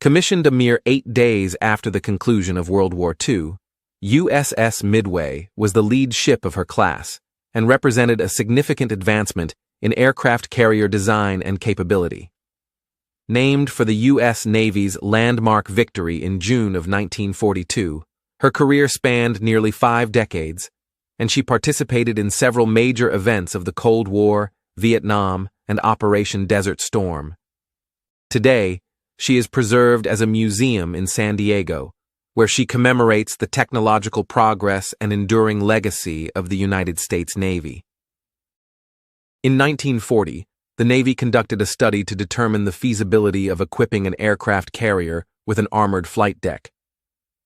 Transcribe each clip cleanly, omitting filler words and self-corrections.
Commissioned a mere 8 days after the conclusion of World War II, USS Midway was the lead ship of her class and represented a significant advancement in aircraft carrier design and capability. Named for the U.S. Navy's landmark victory in June of 1942, her career spanned nearly 5 decades, and she participated in several major events of the Cold War, Vietnam, and Operation Desert Storm. Today, she is preserved as a museum in San Diego, where she commemorates the technological progress and enduring legacy of the United States Navy. In 1940, the Navy conducted a study to determine the feasibility of equipping an aircraft carrier with an armored flight deck.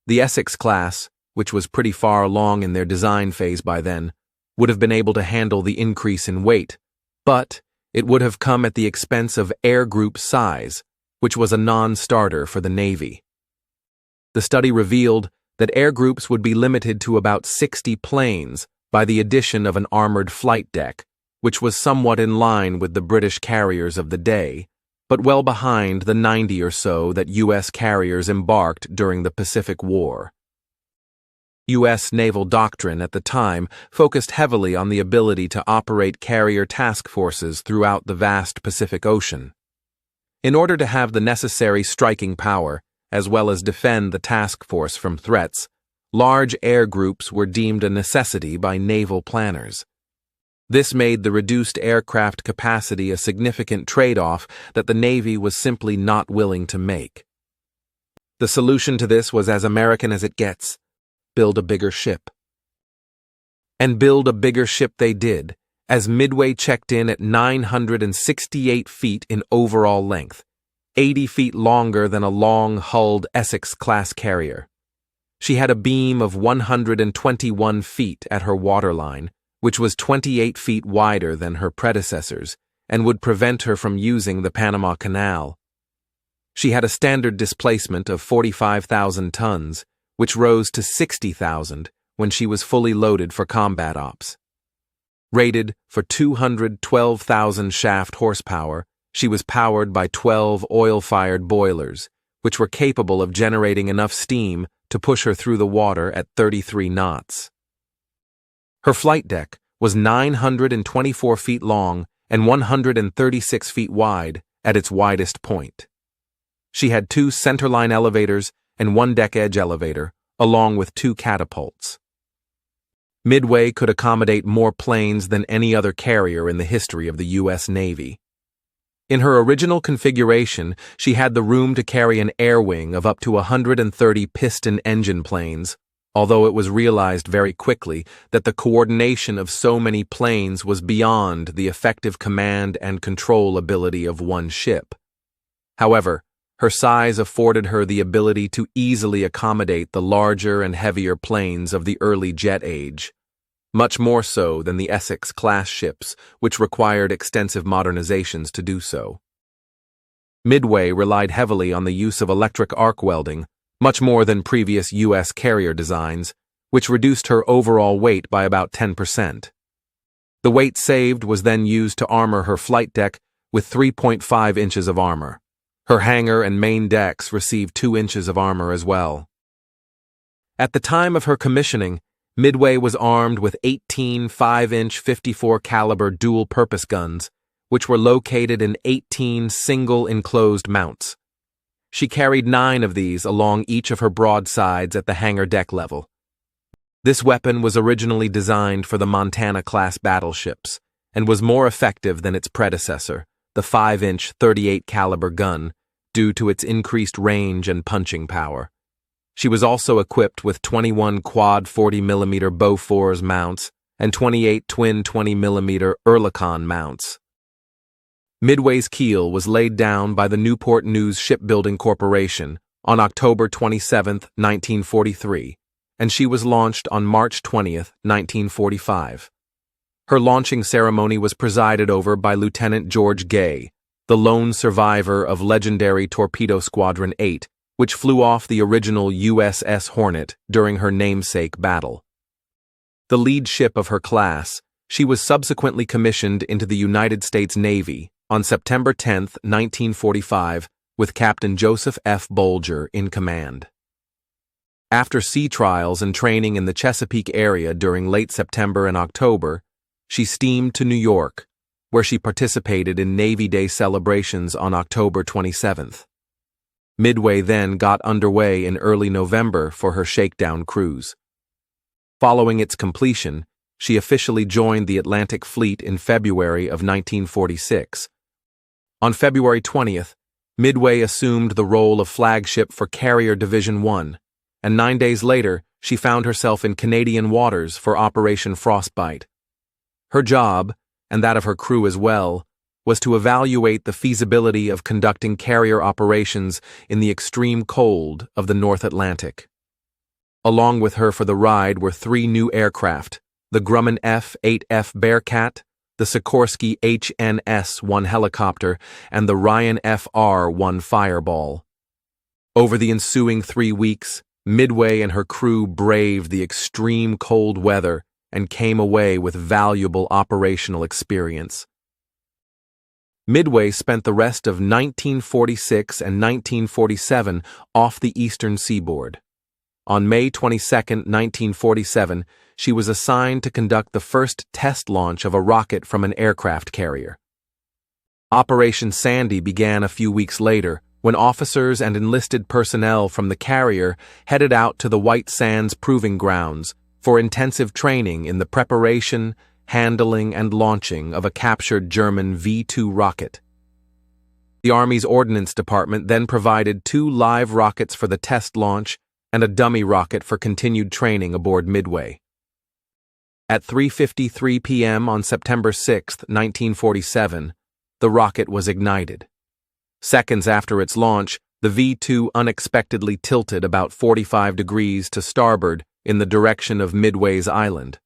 The Essex class, which was pretty far along in their design phase by then, would have been able to handle the increase in weight, but it would have come at the expense of air group size, which was a non-starter for the Navy. The study revealed that air groups would be limited to about 60 planes by the addition of an armored flight deck, which was somewhat in line with the British carriers of the day, but well behind the 90 or so that U.S. carriers embarked during the Pacific War. U.S. naval doctrine at the time focused heavily on the ability to operate carrier task forces throughout the vast Pacific Ocean. In order to have the necessary striking power, as well as defend the task force from threats, large air groups were deemed a necessity by naval planners. This made the reduced aircraft capacity a significant trade-off that the Navy was simply not willing to make. The solution to this was as American as it gets: build a bigger ship. And build a bigger ship they did, as Midway checked in at 968 feet in overall length, 80 feet longer than a long-hulled Essex-class carrier. She had a beam of 121 feet at her waterline, which was 28 feet wider than her predecessors and would prevent her from using the Panama Canal. She had a standard displacement of 45,000 tons, which rose to 60,000 when she was fully loaded for combat ops. Rated for 212,000 shaft horsepower, she was powered by 12 oil-fired boilers, which were capable of generating enough steam to push her through the water at 33 knots. Her flight deck was 924 feet long and 136 feet wide at its widest point. She had 2 centerline elevators and 1 deck edge elevator, along with 2 catapults. Midway could accommodate more planes than any other carrier in the history of the U.S. Navy. In her original configuration, she had the room to carry an air wing of up to 130 piston engine planes, although it was realized very quickly that the coordination of so many planes was beyond the effective command and control ability of one ship. However, her size afforded her the ability to easily accommodate the larger and heavier planes of the early jet age, much more so than the Essex-class ships, which required extensive modernizations to do so. Midway relied heavily on the use of electric arc welding, much more than previous U.S. carrier designs, which reduced her overall weight by about 10%. The weight saved was then used to armor her flight deck with 3.5 inches of armor. Her hangar and main decks received 2 inches of armor as well. At the time of her commissioning, Midway was armed with 18 5-inch 54 caliber dual-purpose guns, which were located in 18 single enclosed mounts. She carried 9 of these along each of her broadsides at the hangar deck level. This weapon was originally designed for the Montana-class battleships and was more effective than its predecessor, the 5-inch 38 caliber gun, due to its increased range and punching power. She was also equipped with 21 quad 40mm Bofors mounts and 28 twin 20mm Oerlikon mounts. Midway's keel was laid down by the Newport News Shipbuilding Corporation on October 27, 1943, and she was launched on March 20, 1945. Her launching ceremony was presided over by Lieutenant George Gay, the lone survivor of legendary Torpedo Squadron 8, which flew off the original USS Hornet during her namesake battle. The lead ship of her class, she was subsequently commissioned into the United States Navy on September 10, 1945, with Captain Joseph F. Bolger in command. After sea trials and training in the Chesapeake area during late September and October, she steamed to New York, where she participated in Navy Day celebrations on October 27th. Midway then got underway in early November for her shakedown cruise. Following its completion, she officially joined the Atlantic Fleet in February of 1946. On February 20th, Midway assumed the role of flagship for Carrier Division 1, and 9 days later, she found herself in Canadian waters for Operation Frostbite. Her job, and that of her crew as well, was to evaluate the feasibility of conducting carrier operations in the extreme cold of the North Atlantic. Along with her for the ride were 3 new aircraft, the Grumman F-8F Bearcat, the Sikorsky HNS-1 helicopter, and the Ryan FR-1 Fireball. Over the ensuing 3 weeks, Midway and her crew braved the extreme cold weather and came away with valuable operational experience. Midway spent the rest of 1946 and 1947 off the eastern seaboard. On May 22, 1947, she was assigned to conduct the first test launch of a rocket from an aircraft carrier. Operation Sandy began a few weeks later, when officers and enlisted personnel from the carrier headed out to the White Sands Proving Grounds for intensive training in the preparation, handling, and launching of a captured German V-2 rocket. The Army's Ordnance Department then provided 2 live rockets for the test launch and a dummy rocket for continued training aboard Midway. At 3:53 p.m. on September 6, 1947, the rocket was ignited. Seconds after its launch, the V-2 unexpectedly tilted about 45 degrees to starboard in the direction of Midway's island.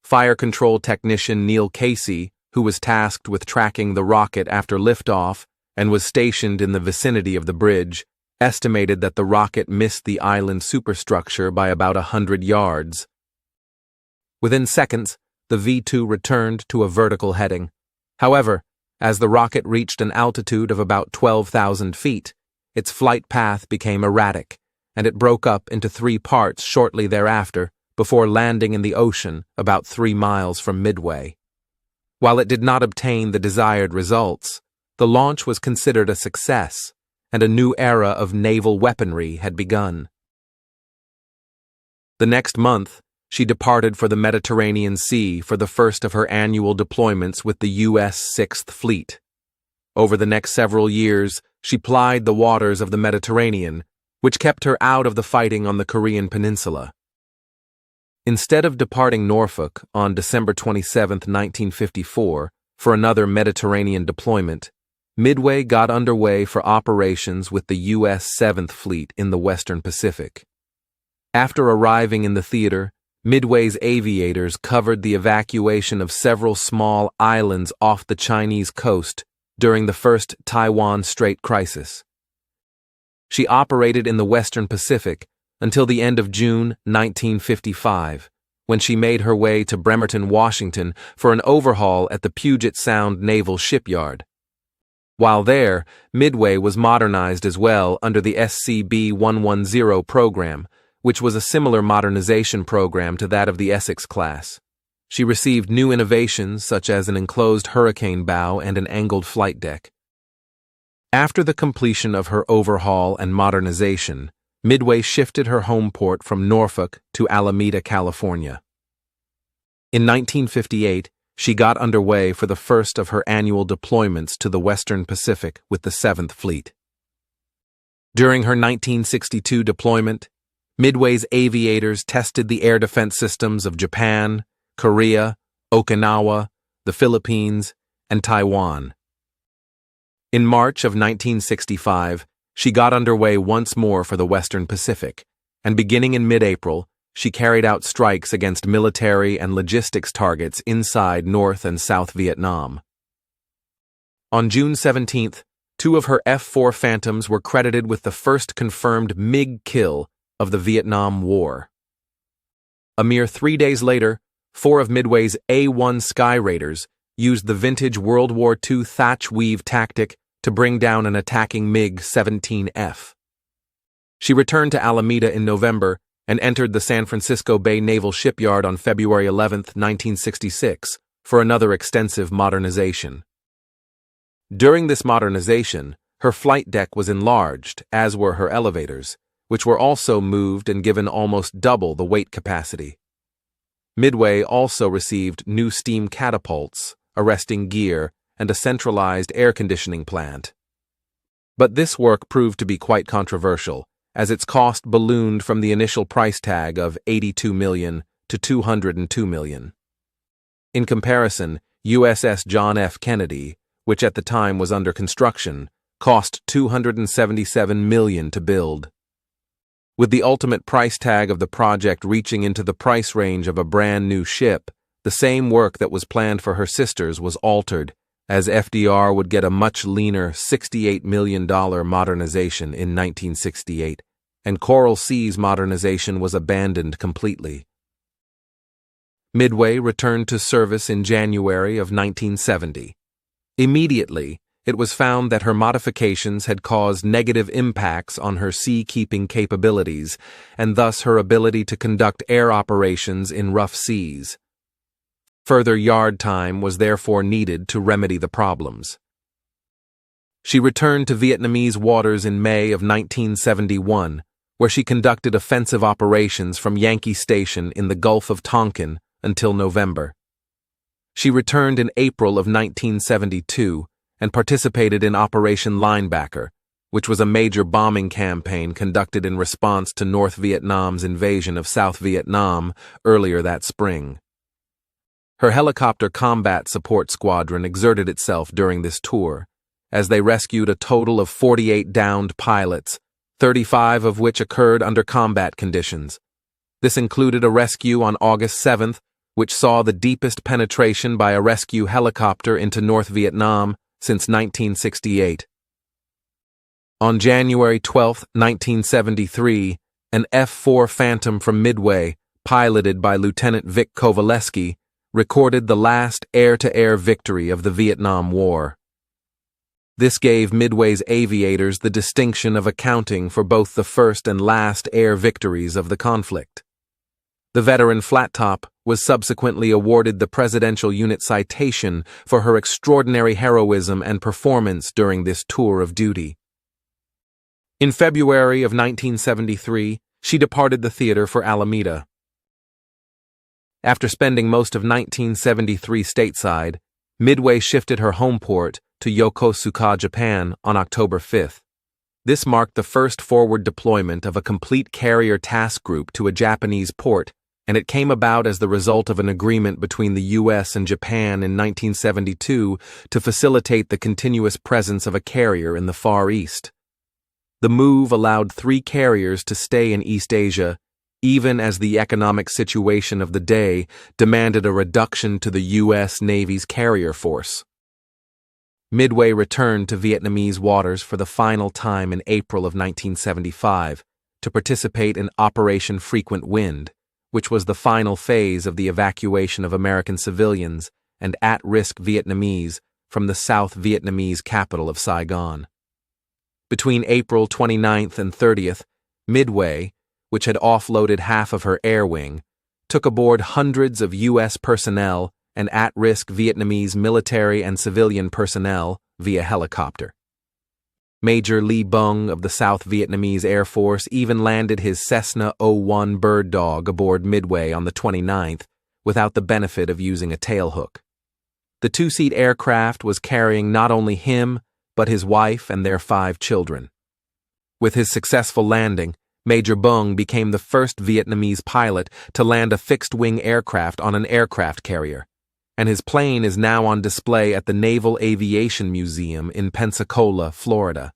Fire control technician Neil Casey, who was tasked with tracking the rocket after liftoff and was stationed in the vicinity of the bridge, estimated that the rocket missed the island superstructure by about 100 yards. Within seconds, the V-2 returned to a vertical heading. However, as the rocket reached an altitude of about 12,000 feet, its flight path became erratic, and it broke up into 3 parts shortly thereafter, before landing in the ocean about 3 miles from Midway. While it did not obtain the desired results, the launch was considered a success, and a new era of naval weaponry had begun. The next month, she departed for the Mediterranean Sea for the first of her annual deployments with the U.S. Sixth Fleet. Over the next several years, she plied the waters of the Mediterranean, which kept her out of the fighting on the Korean Peninsula. Instead of departing Norfolk on December 27, 1954, for another Mediterranean deployment, Midway got underway for operations with the U.S. Seventh Fleet in the Western Pacific. After arriving in the theater, Midway's aviators covered the evacuation of several small islands off the Chinese coast during the first Taiwan Strait crisis. She operated in the Western Pacific until the end of June 1955, when she made her way to Bremerton, Washington for an overhaul at the Puget Sound Naval Shipyard. While there, Midway was modernized as well under the SCB-110 program, which was a similar modernization program to that of the Essex class. She received new innovations such as an enclosed hurricane bow and an angled flight deck. After the completion of her overhaul and modernization, Midway shifted her home port from Norfolk to Alameda, California. In 1958, she got underway for the first of her annual deployments to the Western Pacific with the Seventh Fleet. During her 1962 deployment, Midway's aviators tested the air defense systems of Japan, Korea, Okinawa, the Philippines, and Taiwan. In March of 1965, she got underway once more for the Western Pacific, and beginning in mid-April, she carried out strikes against military and logistics targets inside North and South Vietnam. On June 17th, 2 of her F-4 Phantoms were credited with the first confirmed MiG kill of the Vietnam War. A mere 3 days later, 4 of Midway's A-1 Sky Raiders used the vintage World War II thatch weave tactic to bring down an attacking MiG-17F. She returned to Alameda in November and entered the San Francisco Bay Naval Shipyard on February 11, 1966, for another extensive modernization. During this modernization, her flight deck was enlarged, as were her elevators, which were also moved and given almost double the weight capacity. Midway also received new steam catapults, arresting gear, and a centralized air conditioning plant. But this work proved to be quite controversial, as its cost ballooned from the initial price tag of $82 million to $202 million. In comparison, USS John F. Kennedy, which at the time was under construction, cost $277 million to build. With the ultimate price tag of the project reaching into the price range of a brand new ship, the same work that was planned for her sisters was altered, as FDR would get a much leaner $68 million modernization in 1968, and Coral Sea's modernization was abandoned completely. Midway returned to service in January of 1970. Immediately, it was found that her modifications had caused negative impacts on her sea-keeping capabilities, and thus her ability to conduct air operations in rough seas. Further yard time was therefore needed to remedy the problems. She returned to Vietnamese waters in May of 1971, where she conducted offensive operations from Yankee Station in the Gulf of Tonkin until November. She returned in April of 1972 and participated in Operation Linebacker, which was a major bombing campaign conducted in response to North Vietnam's invasion of South Vietnam earlier that spring. Her helicopter combat support squadron exerted itself during this tour, as they rescued a total of 48 downed pilots, 35 of which occurred under combat conditions. This included a rescue on August 7th, which saw the deepest penetration by a rescue helicopter into North Vietnam since 1968. On January 12, 1973, an F-4 Phantom from Midway, piloted by Lieutenant Vic Kovaleski, recorded the last air-to-air victory of the Vietnam War. This gave Midway's aviators the distinction of accounting for both the first and last air victories of the conflict. The veteran Flat Top was subsequently awarded the Presidential Unit Citation for her extraordinary heroism and performance during this tour of duty. In February of 1973, she departed the theater for Alameda. After spending most of 1973 stateside, Midway shifted her home port to Yokosuka, Japan on October 5th. This marked the first forward deployment of a complete carrier task group to a Japanese port, and it came about as the result of an agreement between the U.S. and Japan in 1972 to facilitate the continuous presence of a carrier in the Far East. The move allowed 3 carriers to stay in East Asia, even as the economic situation of the day demanded a reduction to the U.S. Navy's carrier force. Midway returned to Vietnamese waters for the final time in April of 1975 to participate in Operation Frequent Wind, which was the final phase of the evacuation of American civilians and at-risk Vietnamese from the South Vietnamese capital of Saigon. Between April 29th and 30th, Midway, which had offloaded half of her air wing, took aboard hundreds of U.S. personnel and at-risk Vietnamese military and civilian personnel via helicopter. Major Lee Bung of the South Vietnamese Air Force even landed his Cessna 01 Bird Dog aboard Midway on the 29th without the benefit of using a tailhook. The 2-seat aircraft was carrying not only him, but his wife and their 5 children. With his successful landing, Major Bung became the first Vietnamese pilot to land a fixed-wing aircraft on an aircraft carrier, and his plane is now on display at the Naval Aviation Museum in Pensacola, Florida.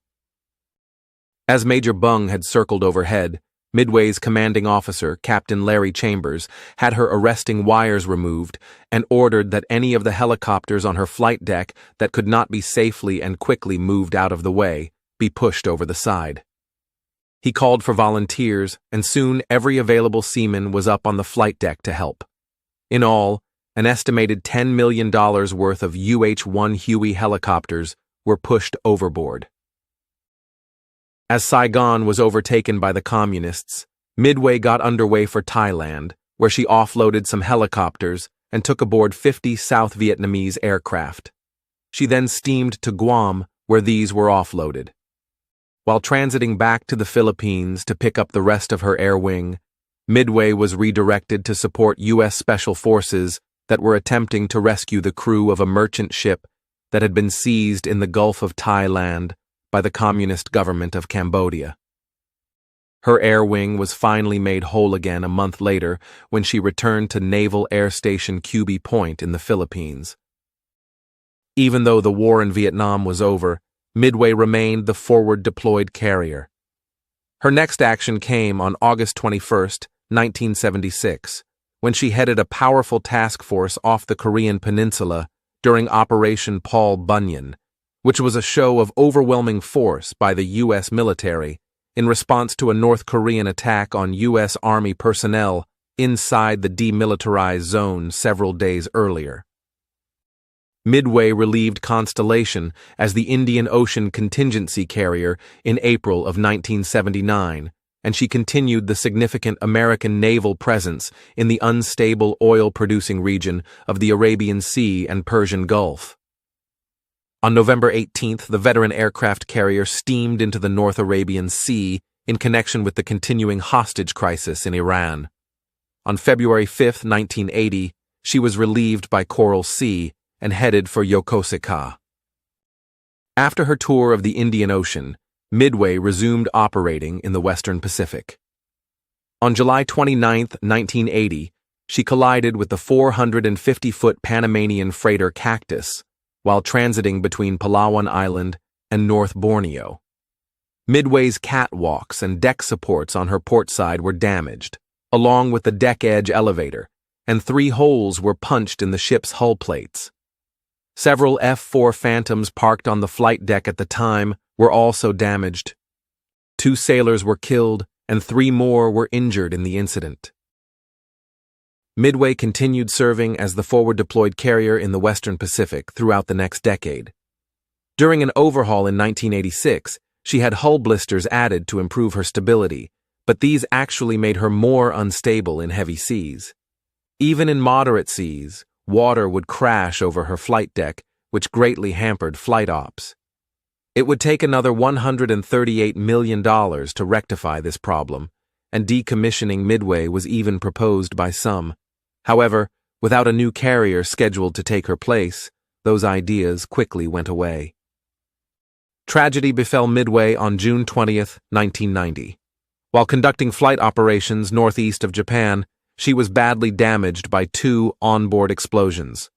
As Major Bung had circled overhead, Midway's commanding officer, Captain Larry Chambers, had her arresting wires removed and ordered that any of the helicopters on her flight deck that could not be safely and quickly moved out of the way be pushed over the side. He called for volunteers, and soon every available seaman was up on the flight deck to help. In all, an estimated $10 million worth of UH-1 Huey helicopters were pushed overboard. As Saigon was overtaken by the Communists, Midway got underway for Thailand, where she offloaded some helicopters and took aboard 50 South Vietnamese aircraft. She then steamed to Guam, where these were offloaded. While transiting back to the Philippines to pick up the rest of her air wing, Midway was redirected to support U.S. Special Forces that were attempting to rescue the crew of a merchant ship that had been seized in the Gulf of Thailand by the Communist government of Cambodia. Her air wing was finally made whole again a month later when she returned to Naval Air Station QB Point in the Philippines. Even though the war in Vietnam was over, Midway remained the forward-deployed carrier. Her next action came on August 21, 1976, when she headed a powerful task force off the Korean peninsula during Operation Paul Bunyan, which was a show of overwhelming force by the U.S. military in response to a North Korean attack on U.S. Army personnel inside the demilitarized zone several days earlier. Midway relieved Constellation as the Indian Ocean contingency carrier in April of 1979, and she continued the significant American naval presence in the unstable oil-producing region of the Arabian Sea and Persian Gulf. On November 18th, the veteran aircraft carrier steamed into the North Arabian Sea in connection with the continuing hostage crisis in Iran. On February 5, 1980, she was relieved by Coral Sea and headed for Yokosuka. After her tour of the Indian Ocean, Midway resumed operating in the Western Pacific. On July 29, 1980, she collided with the 450-foot Panamanian freighter Cactus while transiting between Palawan Island and North Borneo. Midway's catwalks and deck supports on her port side were damaged, along with the deck edge elevator, and 3 holes were punched in the ship's hull plates. Several F-4 Phantoms parked on the flight deck at the time were also damaged. 2 sailors were killed, and 3 more were injured in the incident. Midway continued serving as the forward-deployed carrier in the Western Pacific throughout the next decade. During an overhaul in 1986, she had hull blisters added to improve her stability, but these actually made her more unstable in heavy seas. Even in moderate seas, water would crash over her flight deck, which greatly hampered flight ops. It would take another $138 million to rectify this problem, and decommissioning Midway was even proposed by some. However, without a new carrier scheduled to take her place, those ideas quickly went away. Tragedy befell Midway on June 20, 1990. While conducting flight operations northeast of Japan, she was badly damaged by 2 onboard explosions.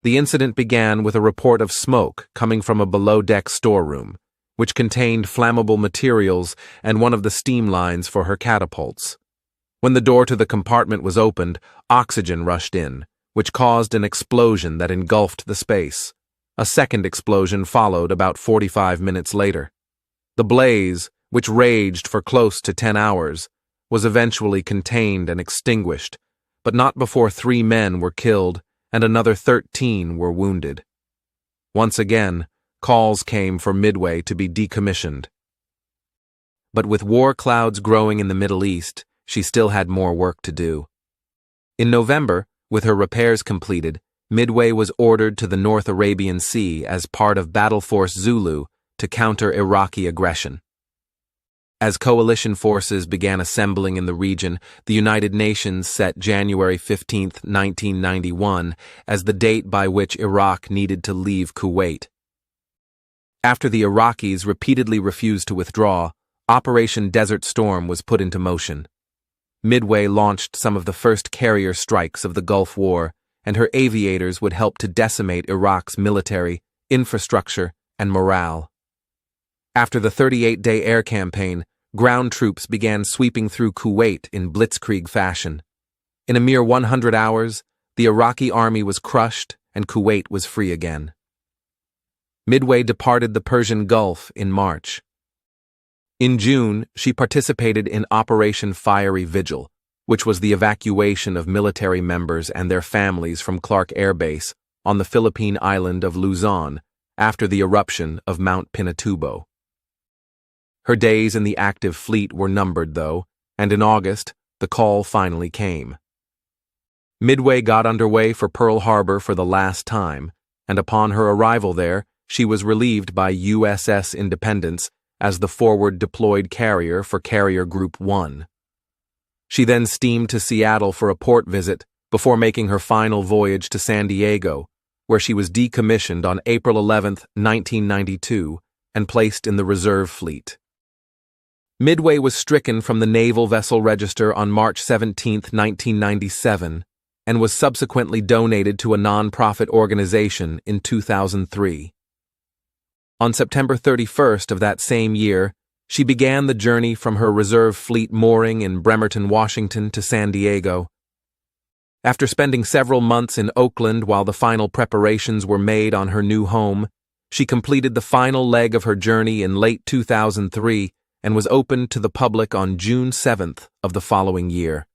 The incident began with a report of smoke coming from a below-deck storeroom, which contained flammable materials and one of the steam lines for her catapults. When the door to the compartment was opened, oxygen rushed in, which caused an explosion that engulfed the space. A second explosion followed about 45 minutes later. The blaze, which raged for close to 10 hours, was eventually contained and extinguished, but not before 3 men were killed and another 13 were wounded. Once again, calls came for Midway to be decommissioned. But with war clouds growing in the Middle East, she still had more work to do. In November, with her repairs completed, Midway was ordered to the North Arabian Sea as part of Battle Force Zulu to counter Iraqi aggression. As coalition forces began assembling in the region, the United Nations set January 15, 1991, as the date by which Iraq needed to leave Kuwait. After the Iraqis repeatedly refused to withdraw, Operation Desert Storm was put into motion. Midway launched some of the first carrier strikes of the Gulf War, and her aviators would help to decimate Iraq's military, infrastructure, and morale. After the 38-day air campaign, ground troops began sweeping through Kuwait in blitzkrieg fashion. In a mere 100 hours, the Iraqi army was crushed and Kuwait was free again. Midway departed the Persian Gulf in March. In June, she participated in Operation Fiery Vigil, which was the evacuation of military members and their families from Clark Air Base on the Philippine island of Luzon after the eruption of Mount Pinatubo. Her days in the active fleet were numbered, though, and in August, the call finally came. Midway got underway for Pearl Harbor for the last time, and upon her arrival there, she was relieved by USS Independence as the forward deployed carrier for Carrier Group 1. She then steamed to Seattle for a port visit before making her final voyage to San Diego, where she was decommissioned on April 11, 1992, and placed in the reserve fleet. Midway was stricken from the Naval Vessel Register on March 17, 1997, and was subsequently donated to a non-profit organization in 2003. On September 31st of that same year, she began the journey from her reserve fleet mooring in Bremerton, Washington to San Diego. After spending several months in Oakland while the final preparations were made on her new home, she completed the final leg of her journey in late 2003 and was opened to the public on June 7th of the following year.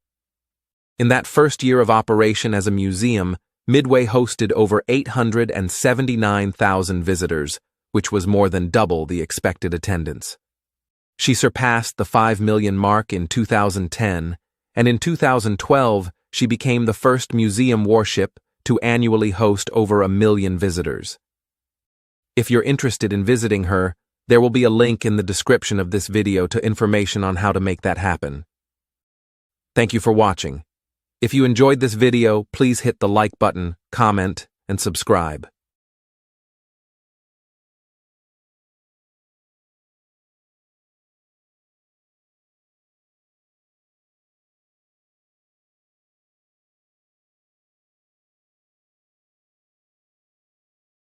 In that first year of operation as a museum, Midway hosted over 879,000 visitors, which was more than double the expected attendance. She surpassed the 5 million mark in 2010, and in 2012, she became the first museum warship to annually host over 1 million visitors. If you're interested in visiting her, there will be a link in the description of this video to information on how to make that happen. Thank you for watching. If you enjoyed this video, please hit the like button, comment, and subscribe.